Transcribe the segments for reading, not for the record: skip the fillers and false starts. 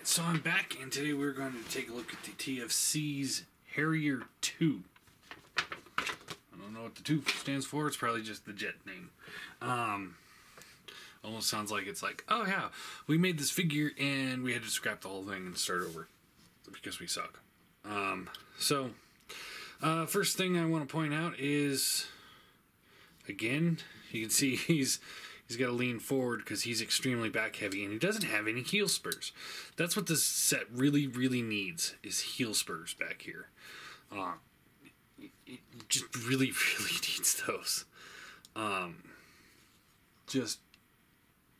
Alright, so I'm back, and today we're going to take a look at the TFC's Harrier 2. I don't know what the 2 stands for, it's probably just the jet name. Almost sounds like it's like, oh yeah, we made this figure and we had to scrap the whole thing and start over because we suck. First thing I want to point out is, again, you can see he's got to lean forward because he's extremely back heavy and he doesn't have any heel spurs. That's what this set really, really needs, is heel spurs back here. It just really, really needs those.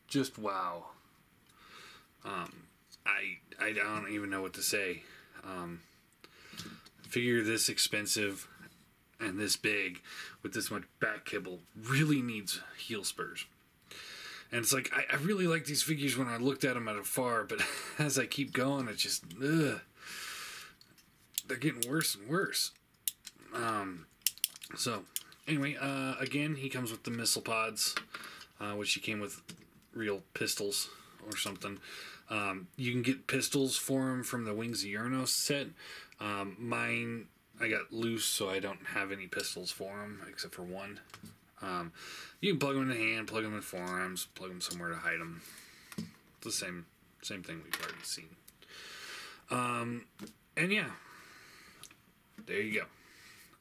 Just wow. I don't even know what to say. Figure this expensive and this big with this much back kibble really needs heel spurs. And it's like, I really like these figures when I looked at them at afar, but as I keep going, it's just, they're getting worse and worse. Anyway, again, he comes with the missile pods, which he came with real pistols or something. You can get pistols for him from the Wings of Uranus set. Mine, I got loose, so I don't have any pistols for him, except for one. You can plug them in the hand, plug them in forearms, plug them somewhere to hide them. It's the same thing we've already seen. And yeah, there you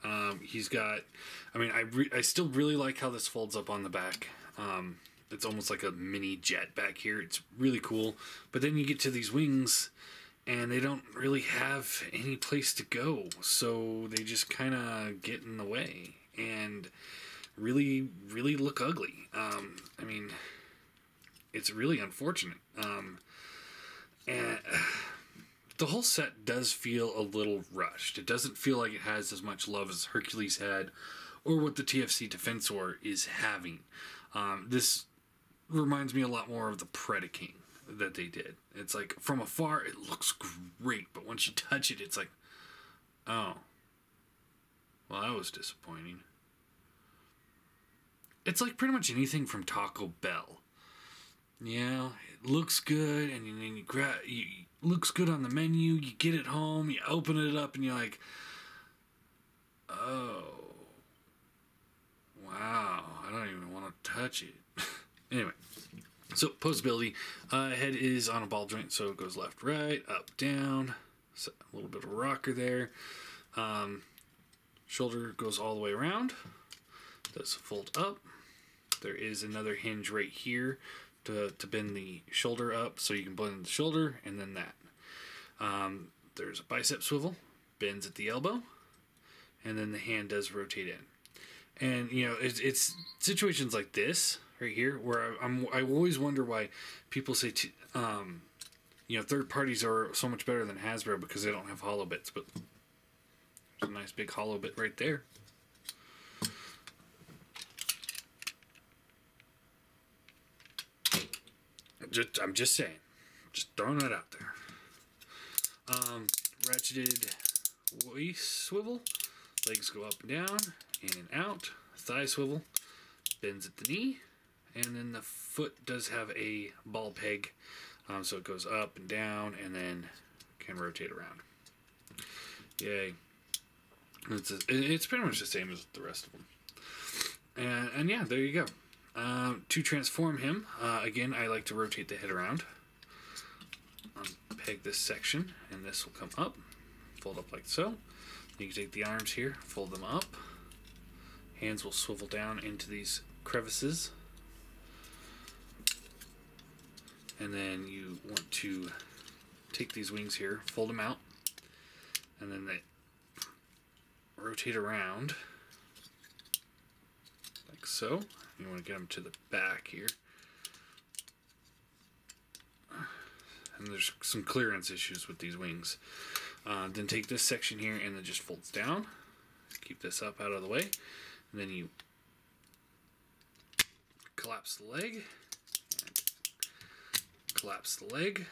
go. He's got, I still really like how this folds up on the back. It's almost like a mini jet back here. It's really cool. But then you get to these wings, and they don't really have any place to go. So they just kind of get in the way. And really, really look ugly. It's really unfortunate. And the whole set does feel a little rushed. It doesn't feel like it has as much love as Hercules had, or what the TFC Defensor is having. This reminds me a lot more of the Predaking that they did. It's like, from afar, it looks great, but once you touch it, it's like, oh, well, that was disappointing. It's like pretty much anything from Taco Bell. Yeah, it looks good, and then it looks good on the menu. You get it home, you open it up, and you're like, oh, wow, I don't even want to touch it. Anyway, so posability. Head is on a ball joint, so it goes left, right, up, down. So a little bit of a rocker there. Shoulder goes all the way around. Does fold up. There is another hinge right here to bend the shoulder up, so you can blend the shoulder and then that. There's a bicep swivel, bends at the elbow, and then the hand does rotate in. And it's situations like this right here where I always wonder why people say third parties are so much better than Hasbro because they don't have hollow bits, but there's a nice big hollow bit right there. I'm just saying. Just throwing it out there. Ratcheted waist swivel. Legs go up and down, in and out. Thigh swivel. Bends at the knee. And then the foot does have a ball peg. So it goes up and down and then can rotate around. Yay. It's pretty much the same as the rest of them. And yeah, there you go. To transform him, again, I like to rotate the head around. Peg this section, and this will come up, fold up like so. You can take the arms here, fold them up. Hands will swivel down into these crevices. And then you want to take these wings here, fold them out, and then they rotate around like so. You want to get them to the back here. And there's some clearance issues with these wings. Then take this section here and it just folds down. Keep this up out of the way. And then you collapse the leg. And collapse the leg.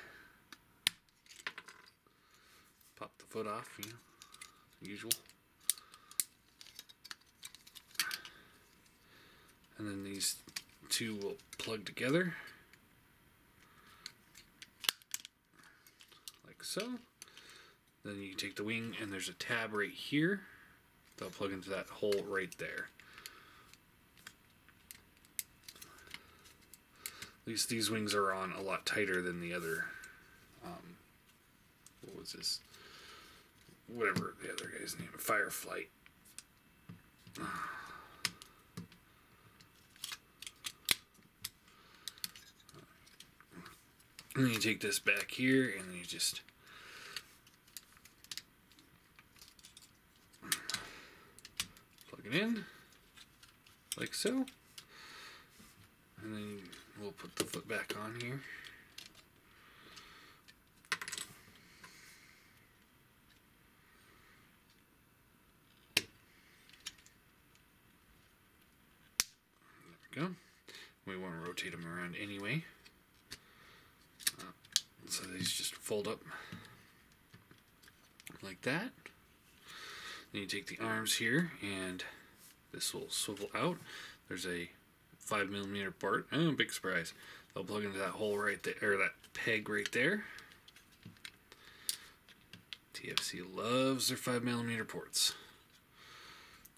Pop the foot off, usual. And then these two will plug together. like so. Then you can take the wing, and there's a tab right here. They'll plug into that hole right there. At least these wings are on a lot tighter than the other. What was this? Whatever the other guy's name, Fireflight. And then you take this back here, and then you just plug it in, like so. And then we'll put the foot back on here. There we go. We want to rotate them around anyway. So these just fold up like that. Then you take the arms here, and this will swivel out. There's a 5mm part. Oh, big surprise. They'll plug into that hole right there, or that peg right there. TFC loves their 5mm ports.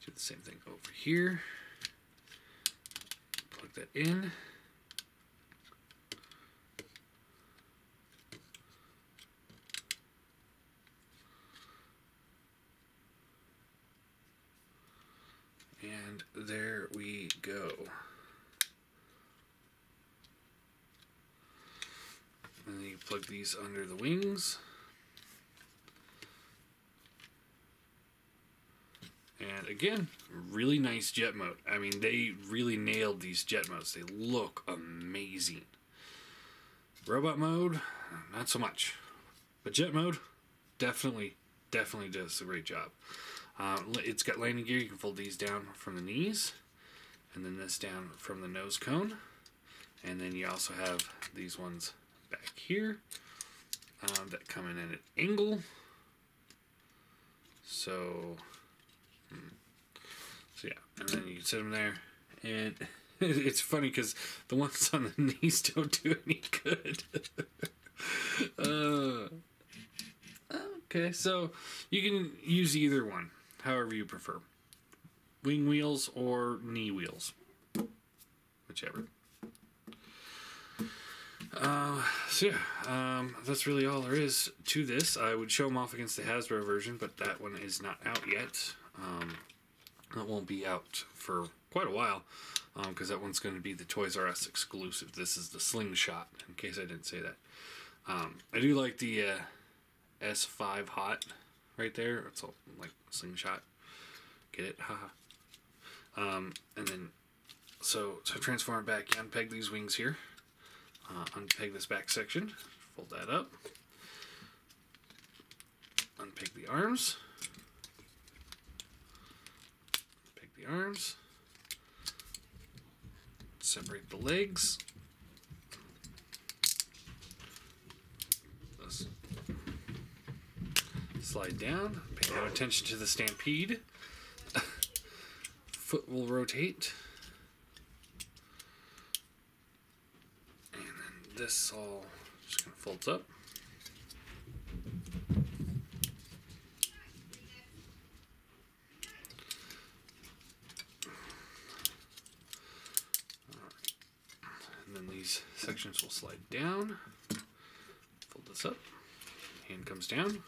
Do the same thing over here. Plug that in. And there we go. And then you plug these under the wings. And again, really nice jet mode. I mean, they really nailed these jet modes. They look amazing. Robot mode, not so much. But jet mode, definitely does a great job. It's got landing gear. You can fold these down from the knees, and then this down from the nose cone. And then you also have these ones back here that come in at an angle. So yeah, and then you can sit them there, and it's funny because the ones on the knees don't do any good. Okay, so you can use either one, however you prefer. Wing wheels or knee wheels, whichever. So yeah, that's really all there is to this. I would show them off against the Hasbro version, but that one is not out yet. That won't be out for quite a while, because that one's going to be the Toys R Us exclusive. This is the Slingshot, in case I didn't say that. I do like the S5 Hot right there. It's all like Slingshot. Get it? Haha. And then, so transform it back in, peg these wings here. Unpeg this back section, fold that up, unpeg the arms, peg the arms, separate the legs, slide down, pay no attention to the stampede, foot will rotate. This all just kind of folds up. And then these sections will slide down. Fold this up. Hand comes down.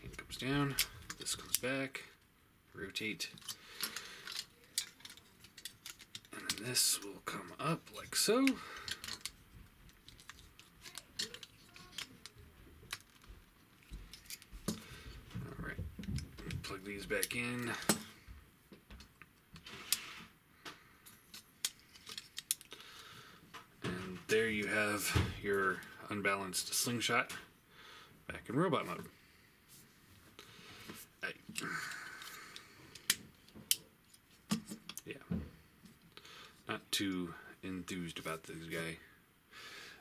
Hand comes down. This comes back. Rotate. And then this will come up like so. Plug these back in. And there you have your unbalanced Slingshot back in robot mode. Yeah. Not too enthused about this guy.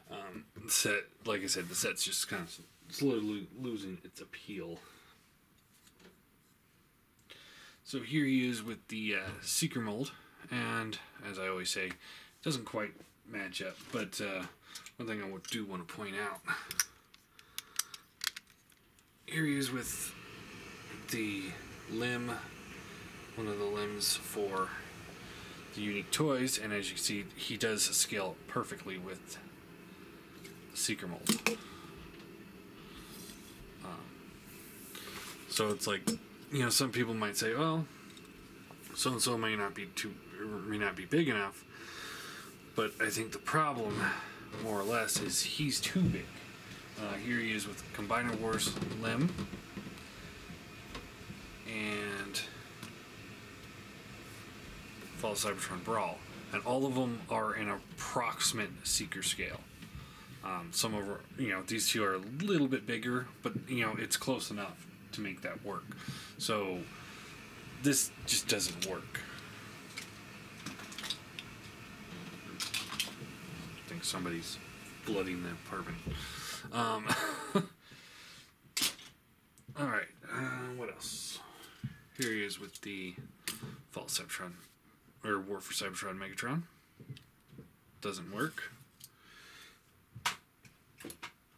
The set, like I said, the set's just kind of slowly losing its appeal. So here he is with the Seeker mold, and as I always say, it doesn't quite match up, but one thing I do want to point out here he is with the limb, one of the limbs for the unique toys, and as you can see, he does scale perfectly with the Seeker mold. So it's like, you know, some people might say, well, so and so may not be big enough, but I think the problem, more or less, is he's too big. Here he is with Combiner Wars limb and Fall Cybertron Brawl, and all of them are an approximate Seeker scale. Some of our, you know, these two are a little bit bigger, but you know, it's close enough to make that work. So this just doesn't work. I think somebody's flooding the apartment. Alright, what else? Here he is with the Fall Cybertron, or War for Cybertron Megatron. Doesn't work.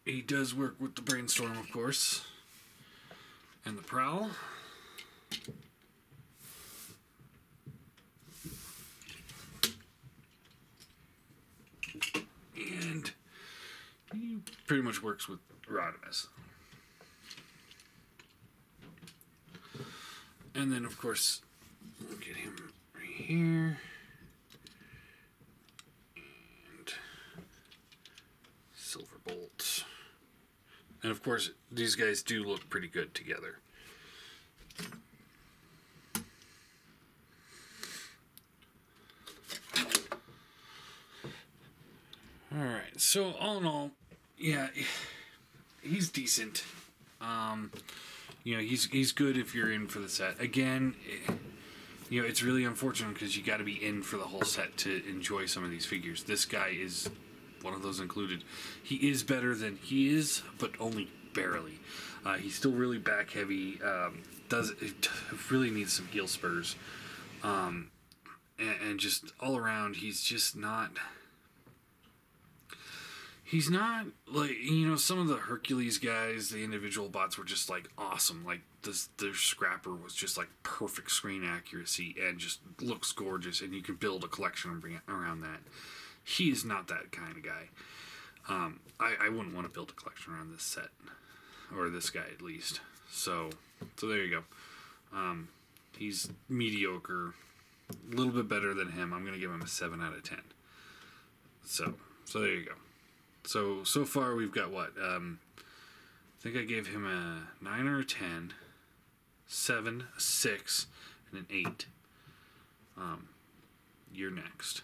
He does work with the Brainstorm, of course, and the Prowl. And he pretty much works with Rodimus. And then, of course, we'll get him right here. And Silverbolt. And, of course, these guys do look pretty good together. Alright, so all in all, yeah, he's decent. You know, he's good if you're in for the set. Again, you know, it's really unfortunate because you got to be in for the whole set to enjoy some of these figures. This guy is one of those included. He is better than he is, but only barely. He's still really back heavy. Really needs some heel spurs. And just all around, he's just not... He's not, like, you know, some of the Hercules guys, the individual bots were just, like, awesome. Like, their Scrapper was just, like, perfect screen accuracy and just looks gorgeous, and you can build a collection and bring it around that. He is not that kind of guy. I wouldn't want to build a collection around this set, or this guy, at least. So there you go. He's mediocre, a little bit better than him. I'm going to give him a 7 out of 10. So there you go. So far we've got what? I think I gave him a 9 or a 10, 7, a 6, and an 8. You're next.